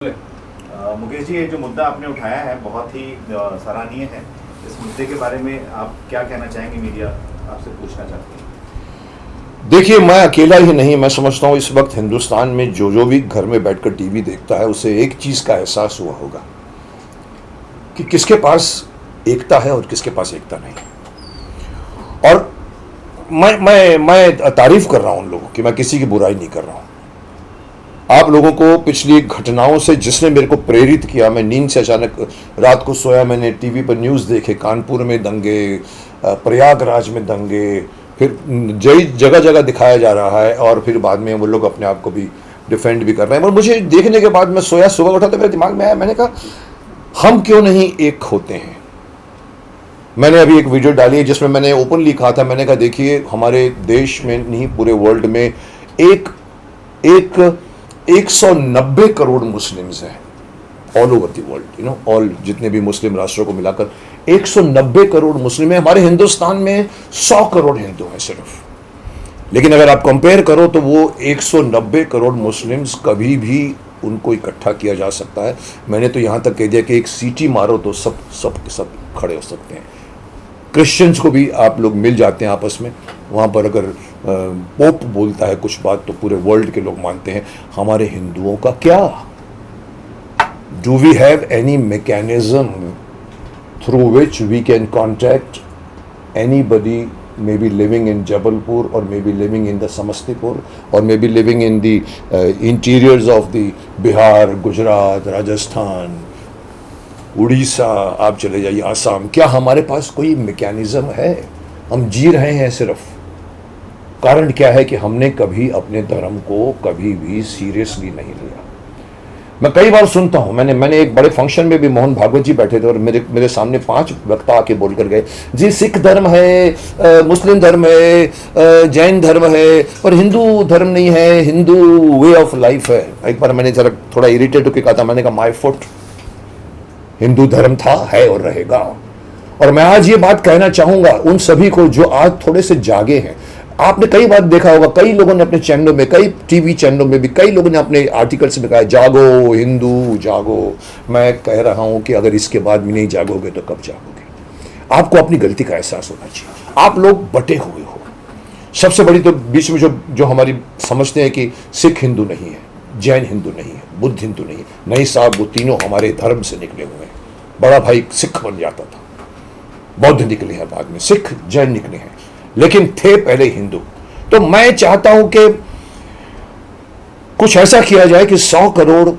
मुकेश जी, ये जो मुद्दा आपने उठाया है बहुत ही सराहनीय है। इस मुद्दे के बारे में आप क्या कहना चाहेंगे? मीडिया आपसे पूछना चाहती है। देखिए, मैं अकेला ही नहीं, मैं समझता हूँ इस वक्त हिंदुस्तान में जो जो भी घर में बैठकर टीवी देखता है उसे एक चीज़ का एहसास हुआ होगा कि किसके पास एकता है और किसके पास एकता नहीं। और मैं तारीफ कर रहा हूँ उन लोगों की, मैं किसी की बुराई नहीं कर रहा हूँ। आप लोगों को पिछली घटनाओं से जिसने मेरे को प्रेरित किया, मैं नींद से अचानक रात को सोया, मैंने टीवी पर न्यूज़ देखे, कानपुर में दंगे, प्रयागराज में दंगे, फिर जगह जगह दिखाया जा रहा है और फिर बाद में वो लोग अपने आप को भी डिफेंड भी कर रहे हैं। और मुझे देखने के बाद मैं सोया, सुबह उठा तो मेरे दिमाग में आया, मैंने कहा हम क्यों नहीं एक होते हैं। मैंने अभी एक वीडियो डाली है जिसमें मैंने ओपनली कहा था, मैंने कहा देखिए हमारे देश में नहीं पूरे वर्ल्ड में एक एक 190 करोड़ मुस्लिम्स हैं all over the world, all जितने भी मुस्लिम राष्ट्रों को मिलाकर 190 करोड़ मुस्लिम हैं। हमारे हिंदुस्तान में 100 करोड़ हिंदू हैं सिर्फ। लेकिन अगर आप कंपेयर करो तो वो 190 करोड़ मुस्लिम्स कभी भी उनको इकट्ठा किया जा सकता है। मैंने तो यहाँ तक कह दिया कि एक सीटी मारो तो सब सब के सब खड़े हो सकते हैं। क्रिश्चियंस को भी आप लोग मिल जाते हैं आपस में, वहाँ पर अगर पोप बोलता है कुछ बात तो पूरे वर्ल्ड के लोग मानते हैं। हमारे हिंदुओं का क्या? Do we have any mechanism through which we can contact anybody, may be living in Jabalpur or may be living in the Samastipur or may be living in the interiors of the Bihar, Gujarat, Rajasthan, Orissa, आप चले जाइए आसाम। क्या हमारे पास कोई मैकेनिज्म है? हम जी रहे हैं सिर्फ। कारण क्या है कि हमने कभी अपने धर्म को कभी भी सीरियसली नहीं लिया। मैं कई बार सुनता हूं, मैंने एक बड़े फंक्शन में भी मोहन भागवत जी बैठे थे और मेरे सामने 5 वक्ता आके बोलकर गए, जी सिख धर्म है, मुस्लिम धर्म है, जैन धर्म है और हिंदू धर्म नहीं है, हिंदू वे ऑफ लाइफ है। एक बार मैंने जरा थोड़ा इरिटेट होकर कहा था, मैंने कहा माय फुट, हिंदू धर्म था, है और रहेगा। और मैं आज ये बात कहना चाहूंगा उन सभी को जो आज थोड़े से जागे हैं। आपने कई बार देखा होगा, कई लोगों ने अपने चैनलों में, कई टीवी चैनलों में भी कई लोगों ने अपने आर्टिकल्स में कहा जागो हिंदू जागो। मैं कह रहा हूं कि अगर इसके बाद भी नहीं जागोगे तो कब जागोगे? आपको अपनी गलती का एहसास होना चाहिए। आप लोग बटे हुए हो। सबसे बड़ी तो बीच में जो हमारी समझते हैं कि सिख हिंदू नहीं है, जैन हिंदू नहीं है, बुद्ध हिंदू नहीं है। नहीं साहब, वो तीनों हमारे धर्म से निकले हुए हैं। बड़ा भाई सिख बन जाता था, बौद्ध निकले हैं बाद में, सिख जैन निकले हैं, लेकिन थे पहले हिंदू। तो मैं चाहता हूं कि कुछ ऐसा किया जाए कि 100 करोड़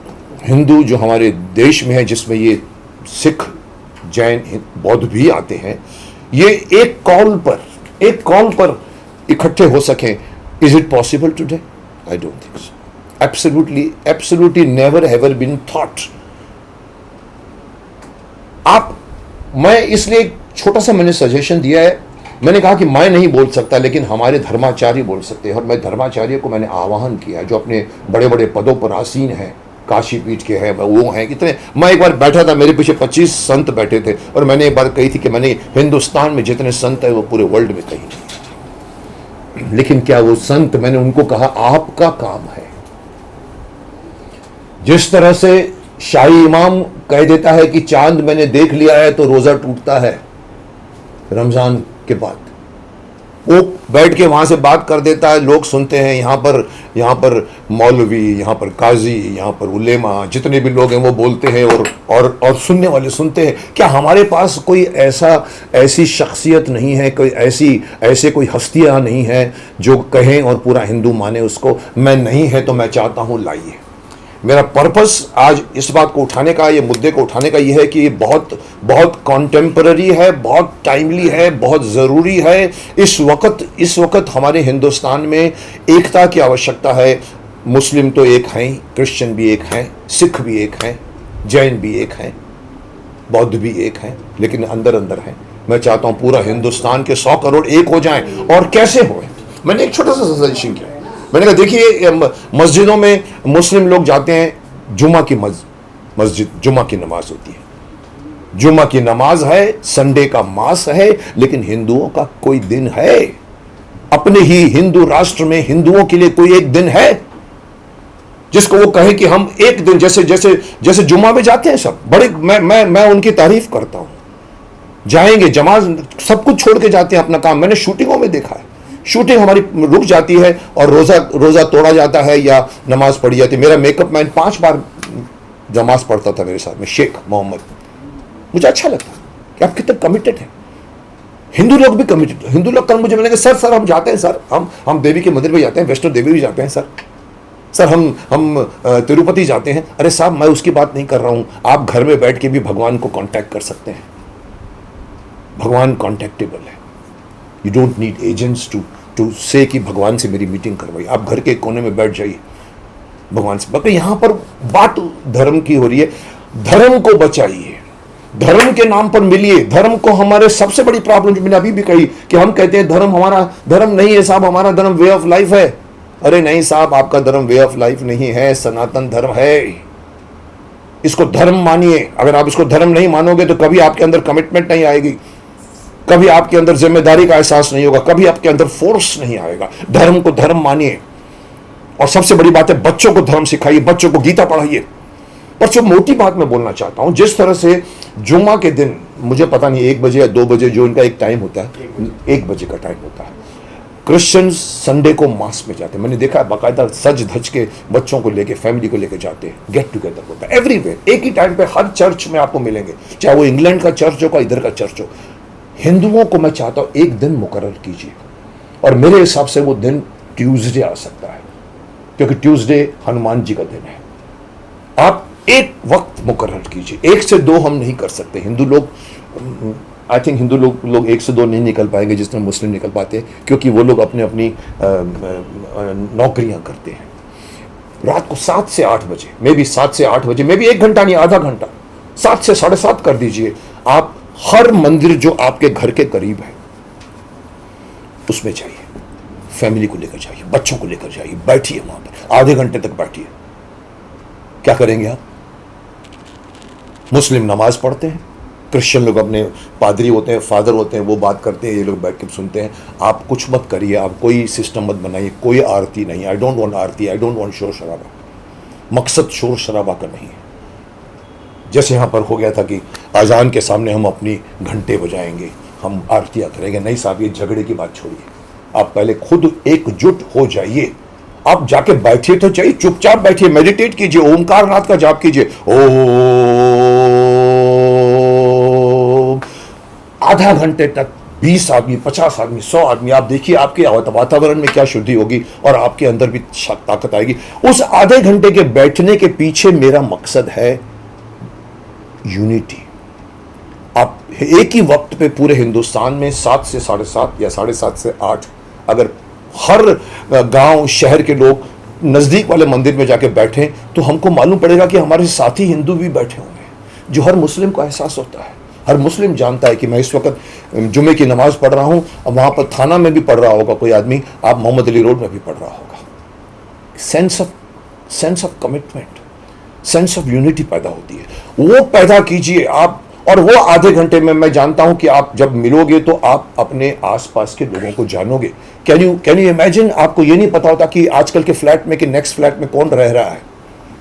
हिंदू जो हमारे देश में है, जिसमें ये सिख जैन बौद्ध भी आते हैं, ये एक कॉल पर इकट्ठे हो सकें। Is it possible today? I don't think so. Absolutely never ever been thought. मैं इसलिए एक छोटा सा मैंने सजेशन दिया है। मैंने कहा कि मैं नहीं बोल सकता, लेकिन हमारे धर्माचार्य बोल सकते हैं। और मैं धर्माचार्य को मैंने आह्वान किया, जो अपने बड़े बड़े पदों पर आसीन हैं, काशी पीठ के हैं, वो हैं कितने। मैं एक बार बैठा था, मेरे पीछे 25 संत बैठे थे और मैंने एक बार कही थी कि मैंने हिंदुस्तान में जितने संत हैं वो पूरे वर्ल्ड में कहीं नहीं। लेकिन क्या वो संत, मैंने उनको कहा आपका काम है, जिस तरह से शाही इमाम कह देता है कि चांद मैंने देख लिया है तो रोजा टूटता है रमजान के बाद, वो बैठ के वहां से बात कर देता है, लोग सुनते हैं। यहाँ पर मौलवी, यहाँ पर काजी, यहाँ पर उलेमा, जितने भी लोग हैं वो बोलते हैं और सुनने वाले सुनते हैं। क्या हमारे पास कोई ऐसी शख्सियत नहीं है, कोई ऐसे कोई हस्तियां नहीं है जो कहें और पूरा हिंदू माने उसको? मैं नहीं है तो मैं चाहता हूं लाइए। मेरा पर्पस आज इस बात को उठाने का, ये मुद्दे को उठाने का ये है कि ये बहुत बहुत कॉन्टेम्पररी है, बहुत टाइमली है, बहुत ज़रूरी है। इस वक्त हमारे हिंदुस्तान में एकता की आवश्यकता है। मुस्लिम तो एक हैं, क्रिश्चियन भी एक हैं, सिख भी एक हैं, जैन भी एक हैं, बौद्ध भी एक हैं, लेकिन अंदर हैं। मैं चाहता हूँ पूरा हिंदुस्तान के 100 करोड़ एक हो जाएं। और कैसे हों? मैंने एक छोटा सा सजेशन किया। मैंने कहा देखिए, मस्जिदों में मुस्लिम लोग जाते हैं, जुमा की मस्जिद, जुमा की नमाज होती है, जुमा की नमाज है, संडे का मास है, लेकिन हिंदुओं का कोई दिन है? अपने ही हिंदू राष्ट्र में हिंदुओं के लिए कोई एक दिन है? जिसको वो कहे कि हम एक दिन जैसे जैसे जैसे जुम्मा में जाते हैं सब बड़े, मैं उनकी तारीफ करता हूं, जाएंगे जमात सब कुछ छोड़ के जाते हैं अपना काम। मैंने शूटिंगों में देखा है, शूटिंग हमारी रुक जाती है और रोजा तोड़ा जाता है या नमाज पढ़ी जाती है। मेरा मेकअप मैन 5 बार नमाज पढ़ता था मेरे साथ में, शेख मोहम्मद। मुझे अच्छा लगता कि आप कितने कमिटेड हैं। हिंदू लोग भी कमिटेड, हिंदू लोग कल मुझे मिलेंगे, सर हम जाते हैं सर, हम देवी के मंदिर में जाते हैं, वैष्णो देवी भी जाते हैं सर हम तिरुपति जाते हैं। अरे साहब, मैं उसकी बात नहीं कर रहा हूं, आप घर में बैठ के भी भगवान को कांटेक्ट कर सकते हैं। भगवान कॉन्टेक्टेबल है। You don't need agents to say कि भगवान से मेरी मीटिंग करवाई। आप घर के कोने में बैठ जाइए भगवान से। बाकी यहां पर बात धर्म की हो रही है, धर्म को बचाइए, धर्म के नाम पर मिलिए। धर्म को हमारे सबसे बड़ी प्रॉब्लम जो मैंने अभी भी कही कि हम कहते हैं धर्म हमारा धर्म नहीं है साहब, हमारा धर्म वे ऑफ लाइफ है। अरे नहीं साहब, आपका धर्म वे ऑफ लाइफ नहीं है, सनातन धर्म है। इसको धर्म मानिए। अगर आप इसको धर्म नहीं मानोगे तो कभी आपके अंदर कमिटमेंट नहीं आएगी, कभी आपके अंदर जिम्मेदारी का एहसास नहीं होगा, कभी आपके अंदर फोर्स नहीं आएगा। धर्म को धर्म मानिए। और सबसे बड़ी बात है, बच्चों को धर्म सिखाइए, बच्चों को गीता पढ़ाइए। पर जो मोटी बात मैं बोलना चाहता हूं, जिस तरह से जुम्मा के दिन, मुझे पता नहीं 1 बजे या 2 बजे जो इनका एक टाइम होता है, 1 बजे का टाइम होता है, क्रिश्चियंस संडे को मास में जाते हैं। मैंने देखा बाकायदा सज धज के बच्चों को लेके, फैमिली को लेके जाते हैं। गेट टुगेदर होता है एवरीवेयर, एक ही टाइम पे हर चर्च में आपको मिलेंगे, चाहे वो इंग्लैंड का चर्च हो या इधर का चर्च हो। हिंदुओं को मैं चाहता हूं एक दिन मुकर्रर कीजिए, और मेरे हिसाब से वो दिन ट्यूसडे आ सकता है, क्योंकि ट्यूसडे हनुमान जी का दिन है। आप एक वक्त मुकर्रर कीजिए, 1 से 2 हम नहीं कर सकते। हिंदू लोग, आई थिंक हिंदू लोग 1 से 2 नहीं निकल पाएंगे जिसमें मुस्लिम निकल पाते हैं, क्योंकि वो लोग अपनी नौकरियां करते हैं। रात को 7 से 8 बजे, मे बी 7 से 8 बजे, मे बी 1 घंटा नहीं, आधा घंटा, 7 से 7:30 कर दीजिए। आप हर मंदिर जो आपके घर के करीब है उसमें जाइए, फैमिली को लेकर जाइए, बच्चों को लेकर जाइए, बैठिए वहां पर, आधे घंटे तक बैठिए। क्या करेंगे आप? मुस्लिम नमाज पढ़ते हैं, क्रिश्चियन लोग अपने पादरी होते हैं, फादर होते हैं, वो बात करते हैं, ये लोग बैठ के सुनते हैं। आप कुछ मत करिए, आप कोई सिस्टम मत बनाइए, कोई आरती नहीं। I don't want Aarti, I don't want शोर शराबा। मकसद शोर शराबा का नहीं है। जैसे यहाँ पर हो गया था कि अजान के सामने हम अपनी घंटे बजाएंगे, हम आरतियाँ करेंगे। नहीं साहब, ये झगड़े की बात छोड़िए, आप पहले खुद एकजुट हो जाइए। आप जाके बैठिए तो चाहिए, चुपचाप बैठिए, मेडिटेट कीजिए, ओमकार नाथ का जाप कीजिए, आधा घंटे तक 20 आदमी, 50 आदमी, 100 आदमी, आप देखिए आपके वातावरण में क्या शुद्धि होगी और आपके अंदर भी ताकत आएगी। उस आधे घंटे के बैठने के पीछे मेरा मकसद है यूनिटी। आप एक ही वक्त पे पूरे हिंदुस्तान में 7 से 7:30 या 7:30 से 8, अगर हर गांव शहर के लोग नजदीक वाले मंदिर में जाके बैठें तो हमको मालूम पड़ेगा कि हमारे साथी हिंदू भी बैठे होंगे, जो हर मुस्लिम को एहसास होता है। हर मुस्लिम जानता है कि मैं इस वक्त जुमे की नमाज पढ़ रहा हूं, और वहां पर थाना में भी पढ़ रहा होगा कोई आदमी, आप मोहम्मद अली रोड में भी पढ़ रहा होगा। Sense of commitment, sense of unity पैदा होती है, वो पैदा कीजिए आप। और वो आधे घंटे में मैं जानता हूं कि आप जब मिलोगे तो आप अपने आसपास के लोगों को जानोगे। कैन यू इमेजिन, आपको ये नहीं पता होता कि आजकल के फ्लैट में कि नेक्स्ट फ्लैट में कौन रह रहा है।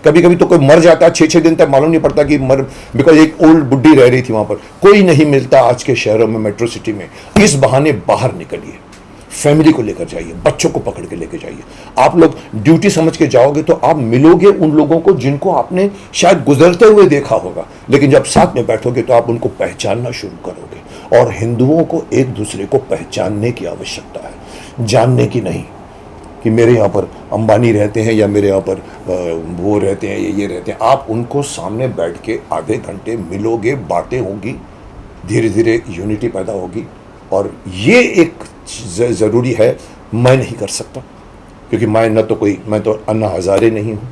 कभी कभी तो कोई मर जाता है, 6-6 दिन तक मालूम नहीं पड़ता कि मर, बिकॉज एक ओल्ड बुड्ढी रह रही थी वहां पर। कोई नहीं मिलता आज के शहरों में, मेट्रो सिटी में। इस बहाने बाहर निकलिए, फैमिली को लेकर जाइए, बच्चों को पकड़ के लेकर जाइए। आप लोग ड्यूटी समझ के जाओगे तो आप मिलोगे उन लोगों को जिनको आपने शायद गुजरते हुए देखा होगा, लेकिन जब साथ में बैठोगे तो आप उनको पहचानना शुरू करोगे। और हिंदुओं को एक दूसरे को पहचानने की आवश्यकता है, जानने की नहीं कि मेरे यहाँ पर अंबानी रहते हैं या मेरे यहाँ पर वो रहते हैं या ये रहते हैं। आप उनको सामने बैठ के आधे घंटे मिलोगे, बातें होंगी, धीरे धीरे यूनिटी पैदा होगी। और ये एक ज़रूरी है, मैं नहीं कर सकता, क्योंकि मैं तो अन्ना हज़ारे नहीं हूँ,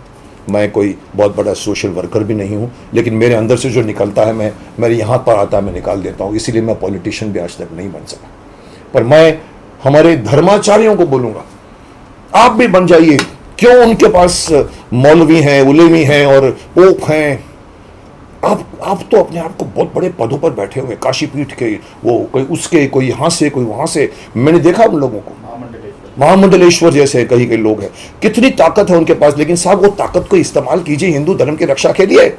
मैं कोई बहुत बड़ा सोशल वर्कर भी नहीं हूँ, लेकिन मेरे अंदर से जो निकलता है, मेरे यहाँ पर आता है, मैं निकाल देता हूँ। इसीलिए मैं पॉलिटिशियन भी आज तक नहीं बन सका। पर मैं हमारे धर्माचार्यों को बोलूँगा, आप भी बन जाइए। क्यों उनके पास मौलवी हैं, उलेमी हैं और पोप हैं, आप तो अपने आप को बहुत बड़े पदों पर बैठे हुए, काशी पीठ के, वो कोई उसके, कोई यहाँ से, कोई वहाँ से। मैंने देखा उन लोगों को, महामंडलेश्वर जैसे कई कई लोग हैं, कितनी ताकत है उनके पास, लेकिन साहब वो ताकत को इस्तेमाल कीजिए हिंदू धर्म की रक्षा के लिए।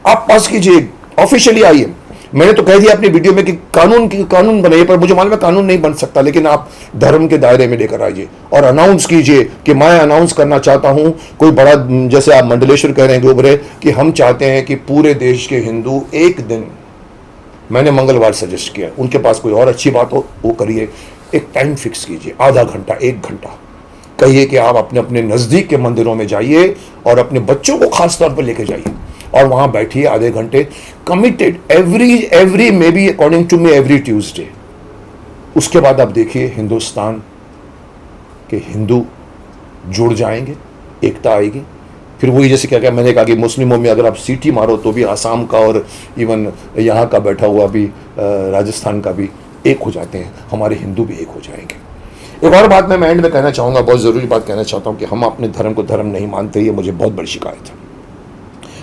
आप पास कीजिए, ऑफिशियली आइए। मैंने तो कह दिया अपनी वीडियो में कि कानून बनाइए, पर मुझे मालूम है कानून नहीं बन सकता, लेकिन आप धर्म के दायरे में लेकर आइए और अनाउंस कीजिए कि मैं अनाउंस करना चाहता हूं कोई बड़ा, जैसे आप मंडलेश्वर कह रहे हैं गोबरे, कि हम चाहते हैं कि पूरे देश के हिंदू एक दिन, मैंने मंगलवार सजेस्ट किया, उनके पास कोई और अच्छी बात हो वो करिए, एक टाइम फिक्स कीजिए, आधा घंटा 1 घंटा, कहिए कि आप अपने अपने नज़दीक के मंदिरों में जाइए और अपने बच्चों को खास तौर पर लेके जाइए और वहां बैठिए आधे घंटे, committed, every maybe according to me every Tuesday. उसके बाद आप देखिए हिंदुस्तान के हिंदू जुड़ जाएंगे, एकता आएगी। फिर वही जैसे क्या मैंने कहा कि मुस्लिमों में अगर आप सीटी मारो तो भी आसाम का और इवन यहाँ का बैठा हुआ भी राजस्थान का भी एक हो जाते हैं, हमारे हिंदू भी एक हो जाएंगे। एक और बात मैं एंड में कहना चाहूँगा, बहुत ज़रूरी बात कहना चाहता हूँ कि हम अपने धर्म को धर्म नहीं मानते, ये मुझे बहुत बड़ी शिकायत है।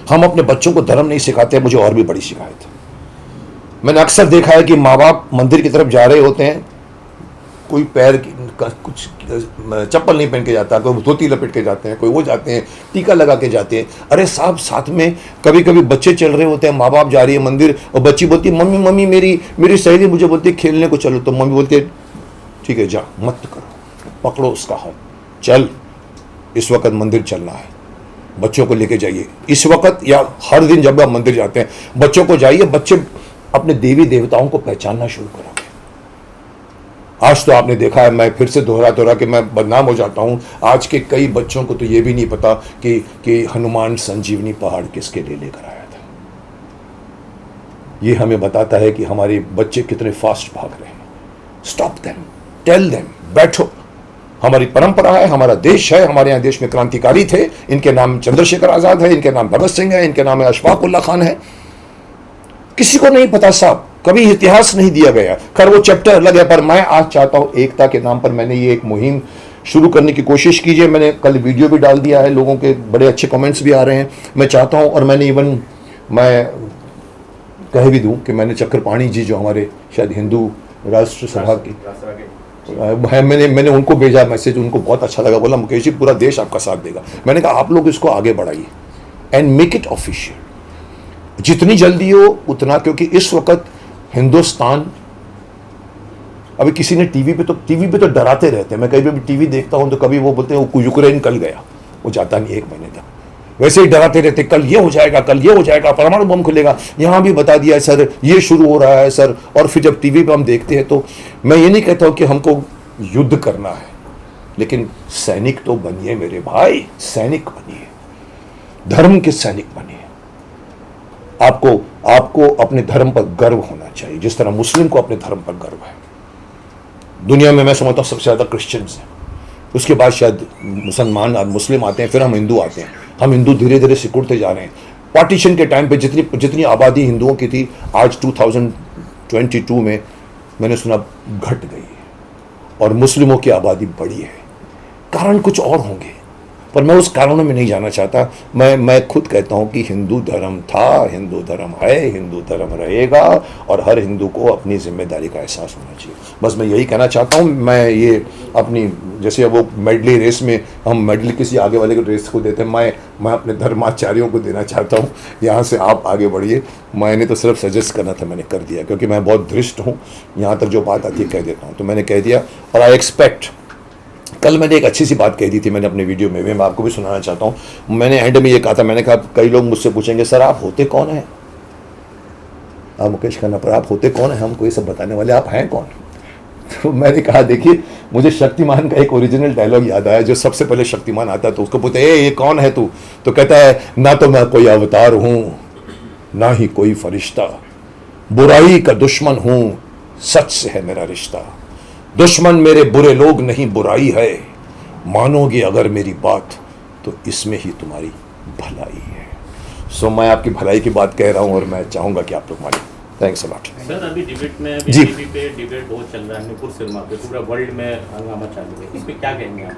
हम अपने बच्चों को धर्म नहीं सिखाते, मुझे और भी बड़ी शिकायत है। मैंने अक्सर देखा है कि माँ बाप मंदिर की तरफ जा रहे होते हैं, कोई पैर की कुछ चप्पल नहीं पहन के जाता, कोई धोती लपेट के जाते हैं, कोई वो जाते हैं टीका लगा के जाते हैं। अरे साहब, साथ में कभी कभी बच्चे चल रहे होते हैं, माँ बाप जा रही है मंदिर और बच्ची बोलती है मम्मी मम्मी, मेरी सहेली मुझे बोलती है खेलने को चलो, तो मम्मी बोलती है ठीक है जा, मत करो, पकड़ो उसका हाथ, चल इस वक्त मंदिर चलना है, बच्चों को लेके जाइए इस वक्त, या हर दिन जब आप मंदिर जाते हैं बच्चों को जाइए, बच्चे अपने देवी देवताओं को पहचानना शुरू करेंगे। आज तो आपने देखा है, मैं फिर से दोहरा के मैं बदनाम हो जाता हूं, आज के कई बच्चों को तो ये भी नहीं पता कि हनुमान संजीवनी पहाड़ किसके लिए लेकर आया था। ये हमें बताता है कि हमारे बच्चे कितने फास्ट भाग रहे हैं। स्टॉप देम, टेल देम, बैठो, हमारी परंपरा है, हमारा देश है, हमारे यहाँ देश में क्रांतिकारी थे, इनके नाम चंद्रशेखर आजाद है, इनके नाम भगत सिंह है, इनके नाम अशफाक उल्ला खान है। किसी को नहीं पता साहब, कभी इतिहास नहीं दिया गया। खैर वो चैप्टर अलग है, पर मैं आज चाहता हूं एकता के नाम पर मैंने ये एक मुहिम शुरू करने की कोशिश कीजिए। मैंने कल वीडियो भी डाल दिया है, लोगों के बड़े अच्छे कमेंट्स भी आ रहे हैं। मैं चाहता हूं, और मैंने इवन मैं कह भी दूं कि मैंने चक्रपाणी जी जो हमारे शायद हिंदू राष्ट्र सभा की मैंने उनको भेजा मैसेज, उनको बहुत अच्छा लगा, बोला मुकेश जी पूरा देश आपका साथ देगा। मैंने कहा आप लोग इसको आगे बढ़ाइए एंड मेक इट ऑफिशियल, जितनी जल्दी हो उतना, क्योंकि इस वक्त हिंदुस्तान, अभी किसी ने टीवी पे तो डराते रहते हैं। मैं कभी भी टीवी देखता हूं तो कभी वो बोलते हैं वो यूक्रेन कल गया, वो जाता नहीं 1 महीने तक, वैसे ही डराते रहते, कल ये हो जाएगा, कल ये हो जाएगा, परमाणु बम खुलेगा, यहां भी बता दिया है सर, ये शुरू हो रहा है सर। और फिर जब टीवी पे हम देखते हैं तो मैं ये नहीं कहता हूं कि हमको युद्ध करना है, लेकिन सैनिक तो बनिए मेरे भाई, सैनिक बनिए, धर्म के सैनिक बनिए। आपको अपने धर्म पर गर्व होना चाहिए, जिस तरह मुस्लिम को अपने धर्म पर गर्व है। दुनिया में मैं समझता हूं सबसे ज्यादा क्रिश्चियंस हैं, उसके बाद शायद मुसलमान और मुस्लिम आते हैं, फिर हम हिंदू आते हैं। हम हिंदू धीरे धीरे सिकुड़ते जा रहे हैं। पार्टीशन के टाइम पे जितनी आबादी हिंदुओं की थी, आज 2022 में मैंने सुना घट गई है, और मुस्लिमों की आबादी बढ़ी है। कारण कुछ और होंगे, पर मैं उस कारणों में नहीं जाना चाहता। मैं खुद कहता हूं कि हिंदू धर्म था, हिंदू धर्म है, हिंदू धर्म रहेगा, और हर हिंदू को अपनी जिम्मेदारी का एहसास होना चाहिए। बस मैं यही कहना चाहता हूं। मैं ये अपनी, जैसे वो मेडली रेस में हम मेडल किसी आगे वाले को रेस को देते हैं, मैं अपने धर्माचार्यों को देना चाहता हूँ, यहाँ से आप आगे बढ़िए। मैंने तो सिर्फ सजेस्ट करना था, मैंने कर दिया, क्योंकि मैं बहुत धृष्ट हूँ, यहाँ तक जो बात आती है कह देता हूँ, तो मैंने कह दिया। और आई एक्सपेक्ट, कल मैंने एक अच्छी सी बात कह दी थी मैंने अपने वीडियो में, मैं आपको भी सुनाना चाहता हूँ। मैंने एंड में ये कहा था, मैंने कहा कई लोग मुझसे पूछेंगे सर आप होते कौन हैं, आप मुकेश खन्ना पर आप होते कौन हैं, हमको ये सब बताने वाले, आप हैं कौन? तो मैंने कहा देखिए, मुझे शक्तिमान का एक ओरिजिनल डायलॉग याद आया, जो सबसे पहले शक्तिमान आता है तो उसको पूछते ये कौन है तू, तो कहता है ना तो मैं कोई अवतार हूँ, ना ही कोई फरिश्ता, बुराई का दुश्मन हूँ, सच से है मेरा रिश्ता, दुश्मन मेरे बुरे लोग नहीं बुराई है, मानोगे अगर मेरी बात तो इसमें ही तुम्हारी भलाई है। सो मैं आपकी भलाई की बात कह रहा हूं, और मैं चाहूंगा कि आप लोग माने। Thanks a lot. सर अभी डिबेट में जी टीवी पे डिबेट बहुत चल रहा है, नुपुर शर्मा पे पूरा वर्ल्ड में हंगामा चालू है, इस पे क्या कहेंगे आप?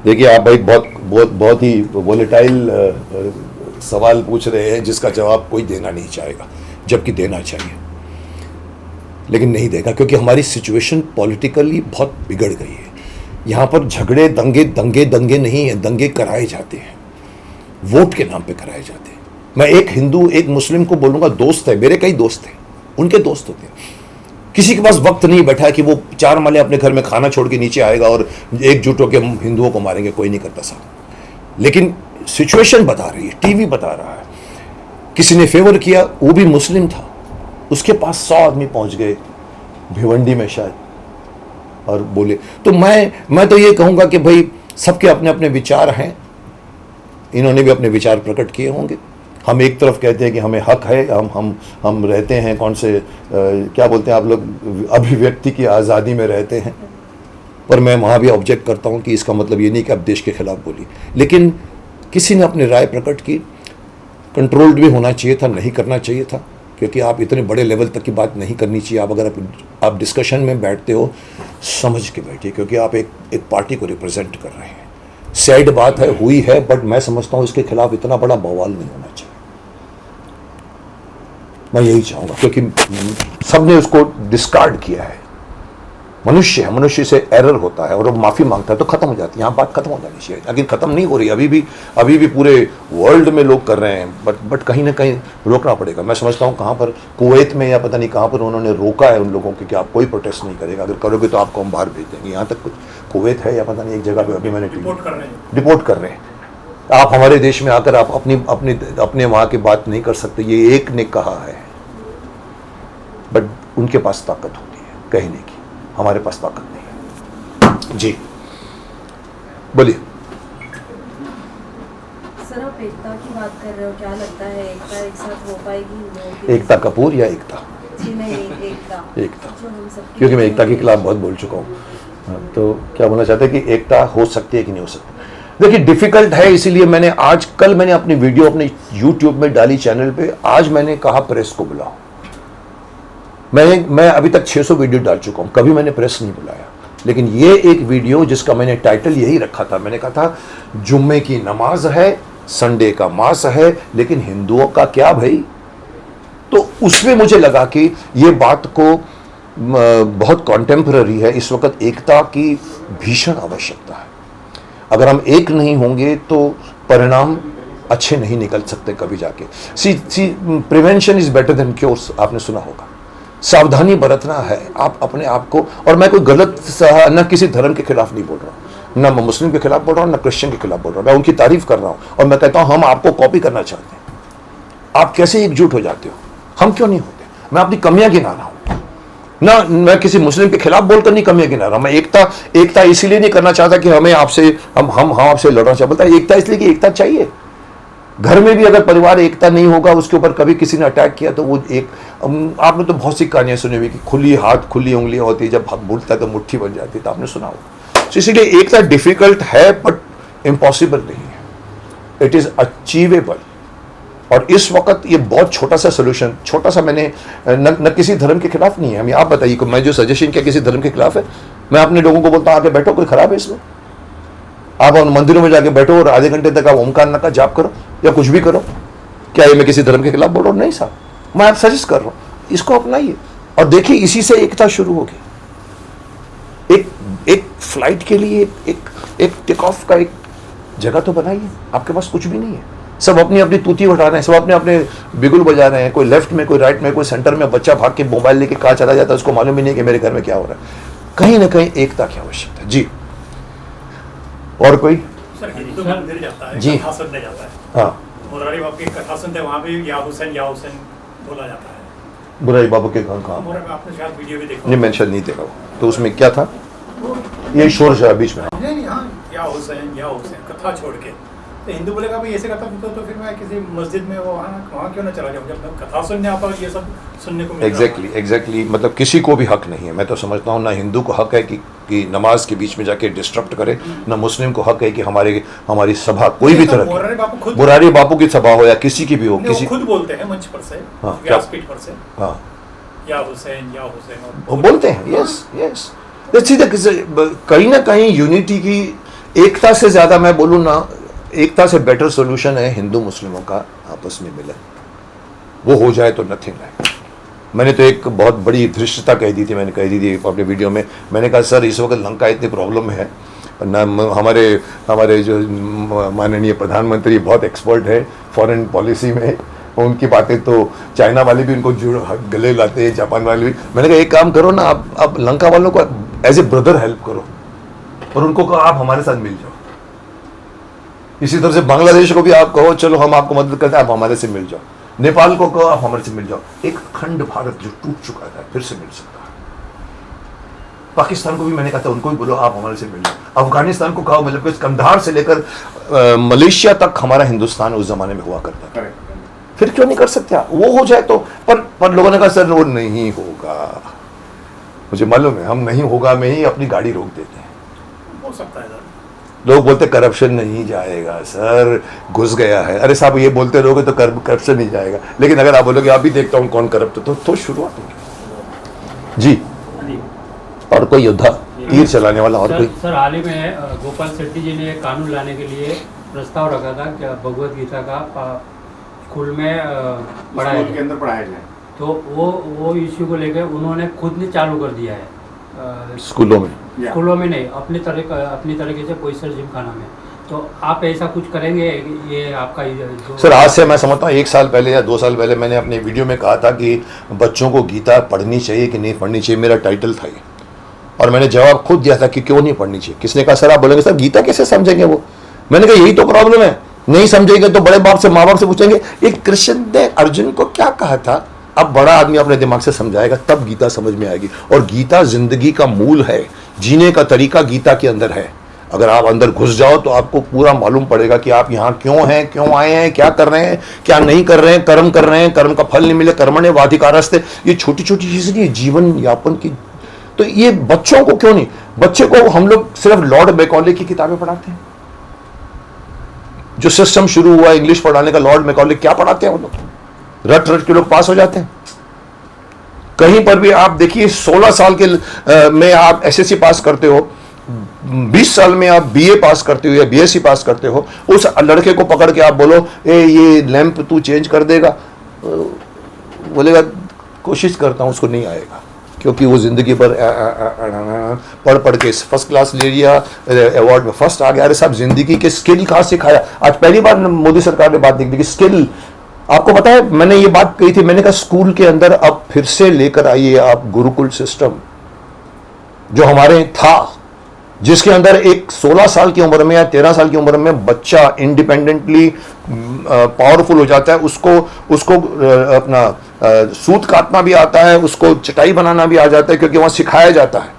देखिए आप भाई बहुत ही वोलेटाइल सवाल पूछ रहे हैं, जिसका जवाब कोई देना नहीं चाहेगा, जबकि देना चाहिए, लेकिन नहीं देगा, क्योंकि हमारी सिचुएशन पॉलिटिकली बहुत बिगड़ गई है। यहाँ पर झगड़े दंगे नहीं है, दंगे कराए जाते हैं, वोट के नाम पे कराए जाते हैं। मैं एक हिंदू एक मुस्लिम को बोलूँगा दोस्त है, मेरे कई दोस्त हैं, उनके दोस्त होते हैं। किसी के पास वक्त नहीं बैठा कि वो 4 माले अपने घर में खाना छोड़ के नीचे आएगा और एकजुट होकर हिंदुओं को मारेंगे, कोई नहीं करता साहब। लेकिन सिचुएशन बता रही है, टीवी बता रहा है। किसी ने फेवर किया, वो भी मुस्लिम था, उसके पास 100 आदमी पहुंच गए भिवंडी में शायद, और बोले। तो मैं तो ये कहूँगा कि भाई सबके अपने अपने विचार हैं, इन्होंने भी अपने विचार प्रकट किए होंगे। हम एक तरफ कहते हैं कि हमें हक है, हम रहते हैं कौन से क्या बोलते हैं आप लोग, अभिव्यक्ति की आज़ादी में रहते हैं, पर मैं वहाँ भी ऑब्जेक्ट करता हूँ कि इसका मतलब ये नहीं कि आप देश के खिलाफ बोली। लेकिन किसी ने अपनी राय प्रकट की, कंट्रोल्ड भी होना चाहिए था, नहीं करना चाहिए था, क्योंकि आप इतने बड़े लेवल तक की बात नहीं करनी चाहिए। आप अगर आप डिस्कशन में बैठते हो समझ के बैठिए, क्योंकि आप एक पार्टी को रिप्रेजेंट कर रहे हैं। सैड बात है, हुई है, बट मैं समझता हूँ इसके खिलाफ इतना बड़ा बवाल नहीं होना चाहिए। मैं यही चाहूँगा, क्योंकि सबने उसको डिस्कार्ड किया है। मनुष्य है, मनुष्य से एरर होता है और वो माफ़ी मांगता है तो खत्म हो जाती है, यहाँ बात खत्म हो जानी चाहिए। लेकिन खत्म नहीं हो रही, अभी भी पूरे वर्ल्ड में लोग कर रहे हैं, बट कहीं ना कहीं रोकना पड़ेगा। मैं समझता हूँ कहाँ पर, कुवैत में या पता नहीं कहाँ पर उन्होंने रोका है उन लोगों को कि आप कोई प्रोटेस्ट नहीं करेगा, अगर करोगे तो आपको हम बाहर भेज देंगे। यहाँ तक कुवैत है या पता नहीं एक जगह पे अभी मैंने रिपोर्ट कर रहे हैं। आप हमारे देश में आकर आप अपने वहाँ की बात नहीं कर सकते, ये एक ने कहा है, बट उनके पास ताकत होती है कहने की, हमारे पास ताकत नहीं है। जी बोलिए। सर, आप एकता की बात कर रहे हो, क्या लगता है एकता एक साथ हो पाएगी? एकता कपूर या एकता? जी नहीं, एकता। जो हम सबकी, क्योंकि मैं एकता के खिलाफ बहुत बोल चुका हूँ। तो क्या बोलना चाहते हैं कि एकता हो सकती है कि नहीं हो सकती? देखिए डिफिकल्ट है, इसीलिए मैंने कल मैंने अपनी वीडियो अपने यूट्यूब में डाली चैनल पे। आज मैंने कहा प्रेस को बुलाओ। मैं अभी तक 600 वीडियो डाल चुका हूं, कभी मैंने प्रेस नहीं बुलाया। लेकिन ये एक वीडियो जिसका मैंने टाइटल यही रखा था, मैंने कहा था जुम्मे की नमाज है, संडे का मास है, लेकिन हिंदुओं का क्या भाई? तो उसमें मुझे लगा कि ये बात को बहुत कॉन्टेम्पररी है, इस वक्त एकता की भीषण आवश्यकता है। अगर हम एक नहीं होंगे तो परिणाम अच्छे नहीं निकल सकते कभी जाके। See prevention is better than cures, आपने सुना होगा। सावधानी बरतना है आप अपने आप को। और मैं कोई गलत न किसी धर्म के खिलाफ नहीं बोल रहा हूँ, ना मैं मुस्लिम के खिलाफ बोल रहा हूँ, ना क्रिश्चियन के खिलाफ बोल रहा हूँ। मैं उनकी तारीफ कर रहा हूँ और मैं कहता हूँ हम आपको कॉपी करना चाहते हैं। आप कैसे एकजुट हो जाते हो, हम क्यों नहीं होते? मैं अपनी कमियां गिना रहा हूँ ना, मैं किसी मुस्लिम के खिलाफ बोलकर नहीं कमियां गिना रहा। मैं एकता इसीलिए नहीं करना चाहता कि हमें आपसे हम आपसे लड़ना चाहते, बोलता एकता इसलिए कि एकता चाहिए। घर में भी अगर परिवार एकता नहीं होगा, उसके ऊपर कभी किसी ने अटैक किया तो वो एक, आपने तो बहुत सी कहानियां सुनी हुई कि खुली हाथ खुली उंगलियां होती है, जब हाथ बोलता है तो मुट्ठी बन जाती है, तो आपने सुना होगा। तो इसलिए एकता डिफिकल्ट है बट इम्पॉसिबल नहीं है, इट इज अचीवेबल। और इस वक्त ये बहुत छोटा सा सोल्यूशन, छोटा सा, मैंने न किसी धर्म के खिलाफ नहीं है। हमें आप बताइए, मैं जो सजेशन किया किसी धर्म के खिलाफ है? मैं अपने लोगों को बोलता हूँ आके बैठो, कोई खराब है इसमें? आप मंदिरों में जाके बैठो और आधे घंटे तक आप ओमकार का जाप करो या कुछ भी करो, क्या ये मैं किसी धर्म के खिलाफ बोल रहा हूँ? नहीं साहब, मैं आप सजेस्ट कर रहा हूँ इसको अपनाइए और देखिए इसी से एकता शुरू होगी। एक फ्लाइट के लिए एक टेक ऑफ का एक जगह तो बनाइए। आपके पास कुछ भी नहीं है, सब अपनी अपनी तूती उठा रहे हैं, सब अपने अपने बिगुल बजा रहे हैं, कोई लेफ्ट में, कोई राइट में, कोई सेंटर में। बच्चा भाग के मोबाइल लेके कहाँ चला जाता है उसको मालूम ही नहीं कि मेरे घर में क्या हो रहा है। कहीं ना कहीं एकता की आवश्यकता है। जी और कोई? सर, हिंदू मंदिर जाता है, जी कथा सुनने जाता है। हाँ, मुरारी बाबू की कथा सुनते हैं, वहाँ भी या हुसैन बोला जाता है। बुराई बाबू के कहाँ? मुरारी में आपने शायद वीडियो भी देखा नहीं, मैं शायद नहीं देखा वो। तो उसमें क्या था? ये शोर शराबा बीच में। नहीं, हाँ, या हुसैन कथा छोड़ के तो हिंदू बोलेगा भाई ऐसे कथा तो फिर मैं किसी मस्जिद में वहाँ क्यों ना चला जाऊँ, जब मैं कथा सुनने आता हूँ ये सब सुनने को मिलता है। एग्जैक्टली मतलब किसी को भी हक नहीं है। मैं तो समझता हूँ ना हिंदू को हक है कि नमाज के बीच में जाके डिस्टर्ब करे, ना मुस्लिम को हक है कि हमारी सभा कोई भी तरह की, मुरारी बापू की सभा हो या किसी की भी हो, किसी खुद बोलते हैं मंच पर से, व्यासपीठ पर से, हाँ, या हुसैन वो बोलते हैं। यस कहीं ना कहीं यूनिटी की, एकता से ज्यादा मैं बोलूँ ना, एकता से बेटर सॉल्यूशन है हिंदू मुस्लिमों का आपस में मिलन। वो हो जाए तो नथिंग है। मैंने तो एक बहुत बड़ी धृष्टता कह दी थी, मैंने कह दी थी अपने वीडियो में। मैंने कहा सर इस वक्त लंका इतनी प्रॉब्लम है हमारे जो माननीय प्रधानमंत्री बहुत एक्सपर्ट है फॉरेन पॉलिसी में, उनकी बातें तो चाइना वाले भी उनको गले लाते हैं, जापान वाले भी। मैंने कहा एक काम करो ना, आप लंका वालों को एज ए ब्रदर हेल्प करो और उनको कहो आप हमारे साथ मिल जाओ। इसी तरह से बांग्लादेश को भी आप कहो चलो हम आपको मदद करते हैं, आप हमारे से मिल जाओ। नेपाल को कहो आप हमारे से मिल जाओ। एक अखंड भारत जो टूट चुका था फिर से मिल सकता है। पाकिस्तान को भी मैंने कहा था उनको भी बोलो आप हमारे से मिल जाओ। अफगानिस्तान को कहो, मतलब कंधार से लेकर मलेशिया तक हमारा हिंदुस्तान उस जमाने में हुआ करता था। फिर क्यों नहीं कर सकते? वो हो जाए तो। पर लोगों ने कहा सर वो नहीं होगा। मुझे मालूम है हम नहीं होगा में ही अपनी गाड़ी रोक देते हैं। हो सकता है सर। लोग बोलते करप्शन नहीं जाएगा सर, घुस गया है। अरे साहब ये बोलते रहोगे तो करप्शन नहीं जाएगा, लेकिन अगर आप बोलोगे आप भी देखता हूँ कौन करप्ट, तो शुरुआत होगी। जी और कोई योद्धा तीर चलाने वाला और कोई? सर हाल ही में गोपाल शेट्टी जी ने कानून लाने के लिए प्रस्ताव रखा था कि भगवत गीता का स्कूल में पढ़ाया के अंदर पढ़ाया जाए, तो वो इश्यू को लेकर उन्होंने खुद ने चालू कर दिया है स्कूलों में नहीं, अपनी तरीके से पोइसर जिमखाना में। तो आप ऐसा कुछ करेंगे? ये आपका सर आज से मैं समझता हूँ 1 साल पहले या 2 साल पहले मैंने अपने वीडियो में कहा था कि बच्चों को गीता पढ़नी चाहिए कि नहीं पढ़नी चाहिए, मेरा टाइटल था ये। और मैंने जवाब खुद दिया था कि क्यों नहीं पढ़नी चाहिए। किसने कहा सर आप बोलेंगे सर गीता कैसे समझेंगे वो? मैंने कहा यही तो प्रॉब्लम है, नहीं समझेंगे तो बड़े बाप से माँ बाप से पूछेंगे। एक कृष्ण ने अर्जुन को क्या कहा था? अब बड़ा आदमी अपने दिमाग से समझाएगा तब गीता समझ में आएगी। और गीता जिंदगी का मूल है, जीने का तरीका गीता के अंदर है। अगर आप अंदर घुस जाओ तो आपको पूरा मालूम पड़ेगा कि आप यहाँ क्यों हैं, क्यों आए हैं, क्या कर रहे हैं, क्या नहीं कर रहे हैं, कर्म कर रहे हैं, कर्म का फल नहीं मिले, कर्मण्येवाधिकारस्ते। ये छोटी छोटी चीजें नहीं, जीवन यापन की। तो ये बच्चों को क्यों नहीं? बच्चे को हम लोग सिर्फ लॉर्ड मैकॉले की किताबें पढ़ाते हैं। जो सिस्टम शुरू हुआ इंग्लिश पढ़ाने का, लॉर्ड मैकॉले क्या पढ़ाते हैं वो लोग? रट रट के लोग पास हो जाते हैं। कहीं पर भी आप देखिए 16 साल के में आप एसएससी पास करते हो, 20 साल में आप बीए पास करते हो या बीएससी पास करते हो, उस लड़के को पकड़ के आप बोलो ए ये लैंप तू चेंज कर देगा, बोलेगा कोशिश करता हूं, उसको नहीं आएगा। क्योंकि वो जिंदगी भर पढ़ पढ़ के फर्स्ट क्लास ले लिया, अवार्ड में फर्स्ट आ गया। अरे साहब जिंदगी के स्किल कहाँ सिखाया? आज पहली बार मोदी सरकार ने बात देख दी कि स्किल। आपको पता है मैंने ये बात कही थी, मैंने कहा स्कूल के अंदर अब फिर से लेकर आइए आप गुरुकुल सिस्टम जो हमारे था, जिसके अंदर एक 16 साल की उम्र में या 13 साल की उम्र में बच्चा इंडिपेंडेंटली पावरफुल हो जाता है। उसको अपना सूत काटना भी आता है, उसको चटाई बनाना भी आ जाता है, क्योंकि वहां सिखाया जाता है।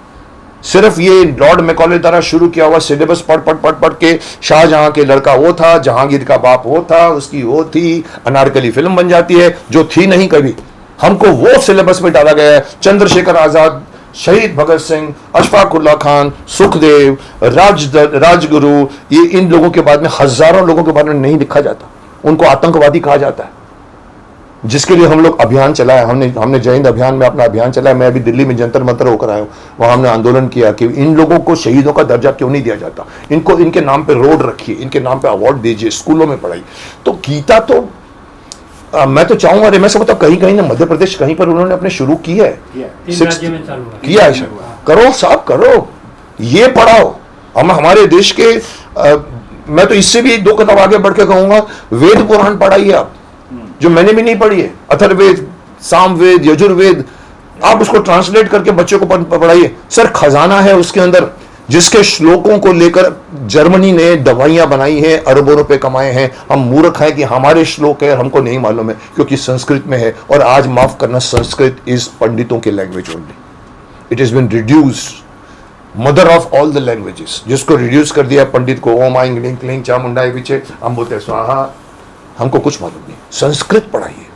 सिर्फ ये लॉर्ड मैकॉले द्वारा शुरू किया हुआ सिलेबस पढ़ के शाहजहां के लड़का वो था, जहांगीर का बाप वो था, उसकी वो थी, अनारकली फिल्म बन जाती है जो थी नहीं कभी। हमको वो सिलेबस में डाला गया है। चंद्रशेखर आजाद, शहीद भगत सिंह, अशफाक उल्लाह खान, सुखदेव, राजगुरु, ये इन लोगों के बारे में हजारों लोगों के बारे में नहीं लिखा जाता। उनको आतंकवादी कहा जाता है, जिसके लिए हम लोग अभियान चलाया। हमने जय हिंद अभियान में अपना अभियान चलाया। मैं अभी दिल्ली में जंतर मंतर होकर आया हूँ, वहां हमने आंदोलन किया कि इन लोगों को शहीदों का दर्जा क्यों नहीं दिया जाता, इनको इनके नाम पे रोड रखिए, इनके नाम पे अवार्ड दीजिए, स्कूलों में पढ़ाई। तो गीता तो मैं तो चाहूंगा, अरे मैं समझता कहीं कहीं ना मध्य प्रदेश कहीं पर उन्होंने अपने शुरू की है, 3 राज्यों में चालू है। किया है। करो साहब करो, ये पढ़ाओ। हम हमारे देश के मैं तो इससे भी 2 कदम आगे बढ़ के कहूंगा, वेद पुराण पढ़ाइए आप, जो मैंने भी नहीं पढ़ी है। अथर्ववेद, सामवेद, यजुर्वेद, आप उसको ट्रांसलेट करके बच्चों को पढ़ाइए। सर खजाना है उसके अंदर, जिसके श्लोकों को लेकर जर्मनी ने दवाइयां बनाई हैं, अरबों रुपए कमाए हैं। हम मूर्ख हैं कि हमारे श्लोक है, हमको नहीं मालूम है, क्योंकि संस्कृत में है। और आज माफ करना, संस्कृत इज पंडितों की language only. It is been reduced, mother of all the languages, जिसको रिड्यूस कर दिया पंडित को। ओम आइंग लिंग क्लिंग चामुंडाई पीछे हम बोलते हैं स्वाहा, हमको कुछ मालूम नहीं। संस्कृत पढ़ाइए।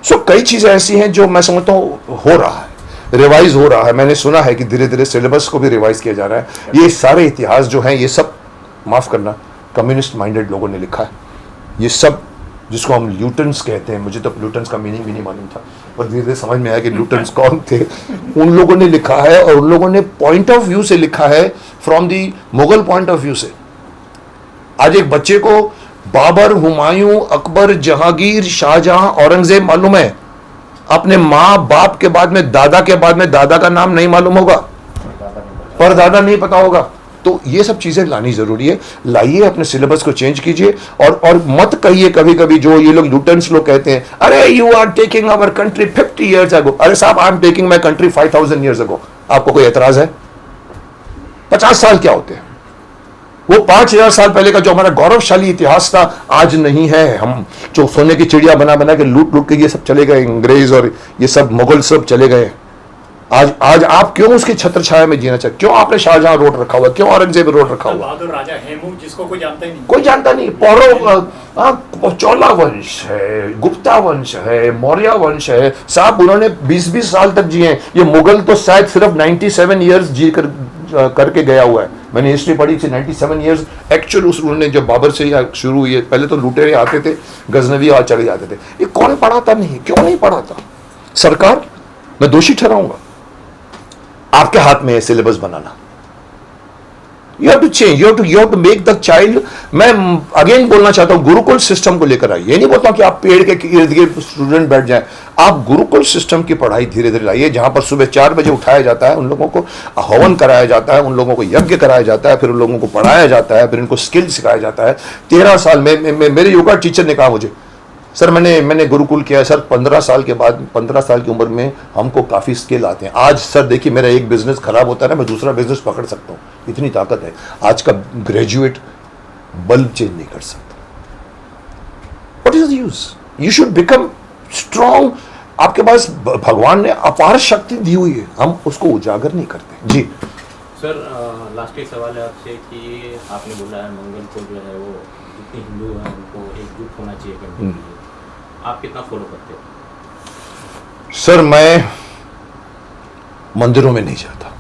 सो कई चीजें ऐसी हैं जो मैं समझता हूं हो रहा है, रिवाइज हो रहा है। मैंने सुना है कि धीरे धीरे सिलेबस को भी रिवाइज किया जा रहा है। ये सारे इतिहास जो हैं, ये सब माफ करना कम्युनिस्ट माइंडेड लोगों ने लिखा है। ये सब जिसको हम ल्यूटन्स कहते हैं, मुझे तो ल्यूटन्स का मीनिंग भी नहीं मालूम था, पर धीरे धीरे समझ में आया कि ल्यूटन्स कौन थे। उन लोगों ने लिखा है, और उन लोगों ने पॉइंट ऑफ व्यू से लिखा है, from the Mughal point of view से। आज एक बच्चे को बाबर, हुमायूं, अकबर, जहांगीर, शाहजहां, औरंगजेब मालूम है, अपने माँ बाप के बाद में, दादा के बाद में दादा का नाम नहीं मालूम होगा, परदादा नहीं पता होगा। तो ये सब चीज़ें लानी ज़रूरी है। लाइए, अपने सिलेबस को चेंज कीजिए, और मत कहिए कभी कभी जो ये लोग न्यूटन्स लोग कहते हैं, अरे you are taking our country 50 years ago। अरे साहब, I am taking my country 5000 years ago। आपको कोई एतराज है? 50 साल क्या होते हैं? वो 5000 साल पहले का जो हमारा गौरवशाली इतिहास था आज नहीं है। हम जो सोने की चिड़िया बना बना के लूट लूट के ये सब चले गए, अंग्रेज और ये सब मुगल सब चले गए। आज आप क्यों उसकी छत्र छाया में जीना चाहते? क्यों आपने शाहजहां रोड रखा हुआ? क्यों औरंगजेब रोड रखा हुआ? बहादुर राजा हेमू, जिसको कोई जानता ही नहीं। कोई जानता नहीं। चौला वंश है, गुप्ता वंश है, मौर्य वंश है। साहब, उन्होंने 20-20 साल तक जिए। ये मुगल तो शायद सिर्फ 97 years जी करके गया हुआ है। मैंने हिस्ट्री पढ़ी थी, 97 years एक्चुअल उन्होंने, जब बाबर से शुरू हुई है। पहले तो लुटेरे आते थे, गजनवी और चले जाते थे। ये कौन पढ़ाता नहीं? क्यों नहीं पढ़ाता? सरकार, मैं दोषी ठहराऊंगा। आपके हाथ में है सिलेबस बनाना। You have to change, you have to make the child. मैं अगेन बोलना चाहता हूं, गुरुकुल सिस्टम को लेकर आइए। ये नहीं बोलता कि आप पेड़ के इर्द गिर्द स्टूडेंट बैठ जाएं। आप गुरुकुल सिस्टम की पढ़ाई धीरे धीरे लाइए, जहां पर सुबह 4 बजे उठाया जाता है, उन लोगों को हवन कराया जाता है, उन लोगों को यज्ञ कराया जाता है, फिर उन लोगों को पढ़ाया जाता है, फिर इनको स्किल सिखाया जाता है। 13 साल में मेरे योगा टीचर ने कहा मुझे, सर मैंने गुरुकुल किया है सर, 15 साल के बाद, 15 साल की उम्र में हमको काफ़ी स्किल आते हैं। आज सर देखिए, मेरा एक बिजनेस खराब होता है ना, मैं दूसरा बिजनेस पकड़ सकता हूँ, इतनी ताकत है। आज का ग्रेजुएट बल्ब चेंज नहीं कर सकता। What is the use? You should become strong. आपके पास भगवान ने अपार शक्ति दी हुई है, हम उसको उजागर नहीं करते। जी सर, लास्ट एक सवाल है आपसे कि आपने बोला है मंगल को जो है वो जितने हिंदू हैं उनको एकजुट होना चाहिए करने के लिए, आप कितना फॉलो करते हो? सर, मैं मंदिरों में नहीं जाता।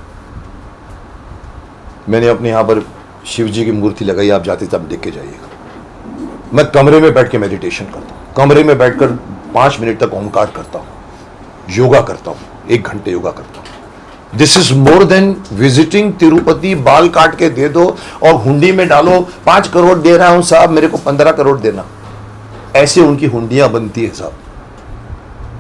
मैंने अपने यहाँ पर शिव जी की मूर्ति लगाई, आप जाते तब देख के जाइएगा। मैं कमरे में बैठ के मेडिटेशन करता हूँ, कमरे में बैठकर 5 मिनट तक ओंकार करता हूँ, योगा करता हूँ, 1 घंटे योगा करता हूँ। This is more than visiting Tirupati. बाल काट के दे दो और हुंडी में डालो, 5 करोड़ दे रहा हूं साहब, मेरे को 15 करोड़ देना। ऐसे उनकी हुंडियां बनती है साहब,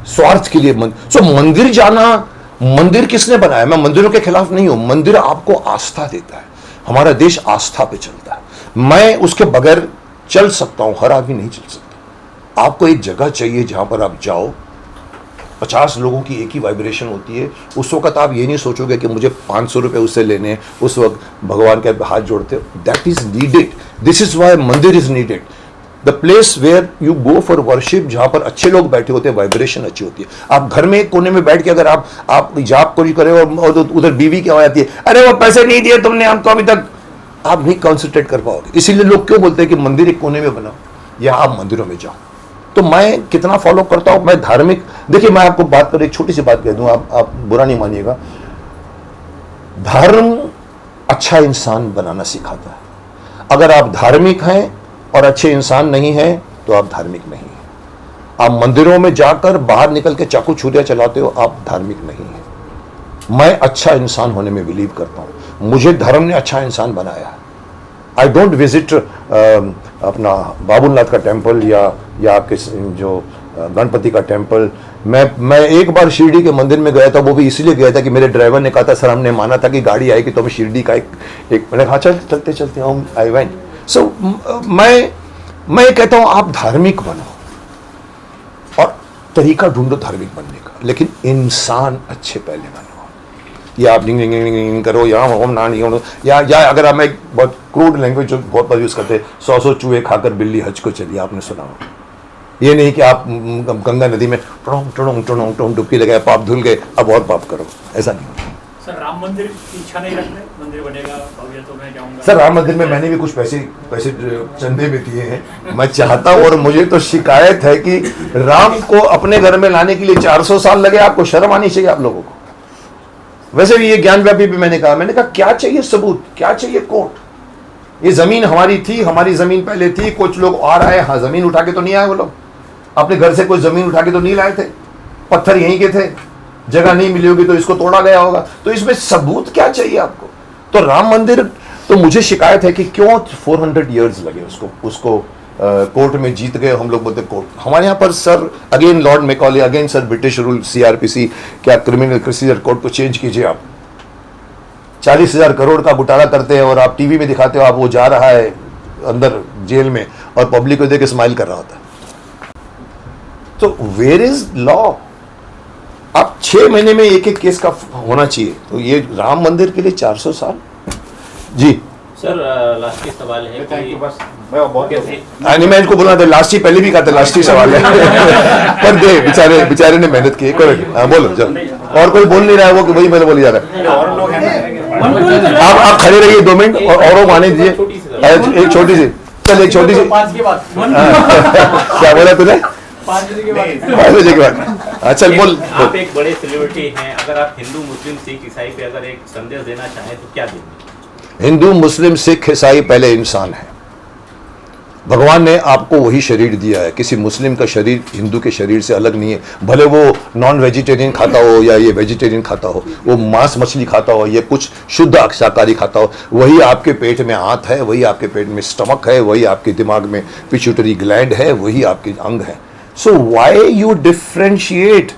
स्वार्थ के लिए। मंदिर जाना, मंदिर किसने बनाया? मैं मंदिरों के खिलाफ नहीं हूं। मंदिर आपको आस्था देता है। हमारा देश आस्था पे चलता है। मैं उसके बगैर चल सकता हूं, हर आदमी नहीं चल सकता। आपको एक जगह चाहिए जहां पर आप जाओ, 50 लोगों की एक ही वाइब्रेशन होती है। उस वक्त आप ये नहीं सोचोगे कि मुझे 500 रुपये उससे लेने, उस वक्त भगवान के हाथ जोड़ते हो। That is needed. This is why mandir is needed. The place where you go for worship, जहां पर अच्छे लोग बैठे होते हैं, वाइब्रेशन अच्छी होती है। आप घर में एक कोने में बैठ के अगर आप जाप कोई करे और उधर बीवी की आवाज आती है, अरे वो पैसे नहीं दिए तुमने हमको अभी तक, आप नहीं कॉन्सेंट्रेट कर पाओगे। इसीलिए लोग क्यों बोलते हैं कि मंदिर एक कोने में बनाओ, या आप मंदिरों में जाओ। तो मैं कितना फॉलो करता हूं, मैं धार्मिक, देखिए मैं आपको बात कर, एक छोटी सी बात कह दूं, आप बुरा नहीं मानिएगा। धर्म अच्छा इंसान बनाना सिखाता है। अगर आप धार्मिक हैं और अच्छे इंसान नहीं हैं तो आप धार्मिक नहीं हैं। आप मंदिरों में जाकर बाहर निकल के चाकू छुरिया चलाते हो, आप धार्मिक नहीं हैं। मैं अच्छा इंसान होने में बिलीव करता हूं। मुझे धर्म ने अच्छा इंसान बनाया है। आई डोंट विजिट अपना बाबूनाथ का टेम्पल या किस जो गणपति का टेम्पल। मैं एक बार शिरडी के मंदिर में गया था, वो भी इसलिए गया था कि मेरे ड्राइवर ने कहा था सर हमने माना था कि गाड़ी आएगी तो हमें शिरडी का एक मैंने कहा चलते चलते हम आई वेंट। सो मैं कहता हूं आप धार्मिक बनो और तरीका ढूंढो धार्मिक बनने का, लेकिन इंसान अच्छे पहले बनो। या आप डिंग करो, या ओम नानी या अगर आप एक बहुत क्रूड लैंग्वेज जो बहुत बार यूज़ करते, 100 चूहे खाकर बिल्ली हज को चली, आपने सुना हो। ये नहीं कि आप गंगा नदी में टोंग डुबकी लगाए, पाप धुल गए, अब और पाप करो, ऐसा नहीं होता। सर, राम मंदिर की इच्छा नहीं रखते, मंदिर बनेगा भव्य तो मैं जाऊंगा। सर, राम मंदिर में मैंने भी कुछ पैसे चंदे में दिए हैं, मैं चाहता हूँ। और मुझे तो शिकायत है कि राम को अपने घर में लाने के लिए 400 साल लगे। आपको शर्म आनी चाहिए आप लोगों को। वैसे भी ये ज्ञानव्यापी भी मैंने कहा क्या चाहिए सबूत, क्या चाहिए कोर्ट? ये जमीन हमारी थी, हमारी जमीन पहले थी, कुछ लोग और आए, हाँ जमीन उठा के तो नहीं आए, वो लोग अपने घर से कोई जमीन उठा के तो नहीं लाए थे, पत्थर यहीं के थे, जगह नहीं मिली होगी तो इसको तोड़ा गया होगा, तो इसमें सबूत क्या चाहिए आपको? तो राम मंदिर, तो मुझे शिकायत है कि क्यों 400 years लगे उसको कोर्ट में जीत गए। हम लोग बोलते कोर्ट, हमारे यहाँ पर sir again Lord Macaulay, again sir British rule, CRPC, क्या क्रिमिनल प्रोसीजर कोड को चेंज कीजिए, आप 40,000 करोड़ का घोटाला करते हैं और आप टीवी में दिखाते हो, आप वो जा रहा है अंदर जेल में और पब्लिक को देख के स्माइल कर रहा होता है। तो वेयर इज लॉ? आप 6 महीने में एक एक केस का होना चाहिए, तो ये राम मंदिर के लिए 400 साल। जी सर लास्ट सवाल है थैंक यू, कि बस मैं बहुत कैसे नहीं, मैं इनको बोलना था, लास्ट ही पहले भी कहा था, लास्ट ही सवाल है पर दे बेचारे ने मेहनत की। हाँ बोलो, जब और कोई बोल नहीं रहा है वो कि वही मैंने बोली जा रहा है। और लोग हैं ना, आप खड़े रहिए 2 मिनट और आने दीजिए। एक छोटी सी, चल एक छोटी सी क्या बोला तूने? 5 बजे के बाद। चल बोल। आप एक बड़े सेलिब्रिटी हैं, अगर आप हिंदू मुस्लिम सिख ईसाई पे अगर एक संदेश देना चाहें तो क्या देंगे? हिंदू मुस्लिम सिख ईसाई पहले इंसान है। भगवान ने आपको वही शरीर दिया है, किसी मुस्लिम का शरीर हिंदू के शरीर से अलग नहीं है। भले वो नॉन वेजिटेरियन खाता हो या ये वेजिटेरियन खाता हो, वो मांस मछली खाता हो, ये कुछ शुद्ध शाकाहारी खाता हो, वही आपके पेट में आंत है, वही आपके पेट में स्टमक है, वही आपके दिमाग में पिट्यूटरी ग्लैंड है, वही आपके अंग है। So why you differentiate?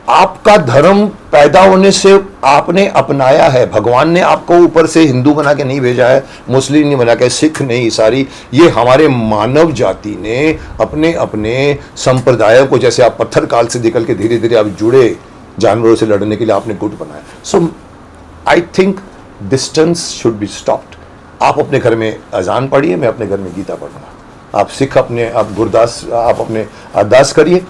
आपका धर्म पैदा होने से आपने अपनाया है, भगवान ने आपको ऊपर से हिंदू बना के नहीं भेजा है, मुस्लिम नहीं बना के, सिख नहीं, ईसाई, ये हमारे मानव जाति ने अपने अपने संप्रदायों को, जैसे आप पत्थर काल से निकल के धीरे धीरे आप जुड़े जानवरों से लड़ने के लिए आपने गुट बनाया। So I think distance should be stopped. आप अपने घर में अजान पढ़िए, मैं अपने घर में गीता पढ़ूंगा। आप सिख अपने आप गुरदास आप अपने अरदास करिए,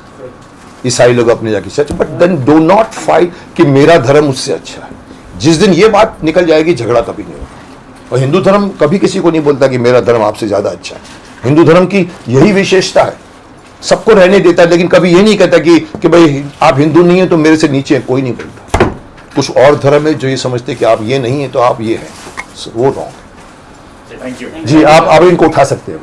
ईसाई लोग अपने जाके सच, but then do not fight कि मेरा धर्म उससे अच्छा है। जिस दिन ये बात निकल जाएगी झगड़ा कभी नहीं होगा। और हिंदू धर्म कभी किसी को नहीं बोलता कि मेरा धर्म आपसे ज्यादा अच्छा है। हिंदू धर्म की यही विशेषता है, सबको रहने देता है, लेकिन कभी ये नहीं कहता कि भाई आप हिंदू नहीं है तो मेरे से नीचे है, कोई नहीं बोलता। कुछ और धर्म है जो ये समझते कि आप ये नहीं है तो आप ये है, वो रॉन्ग है। Thank you. जी आप इनको उठा सकते हैं।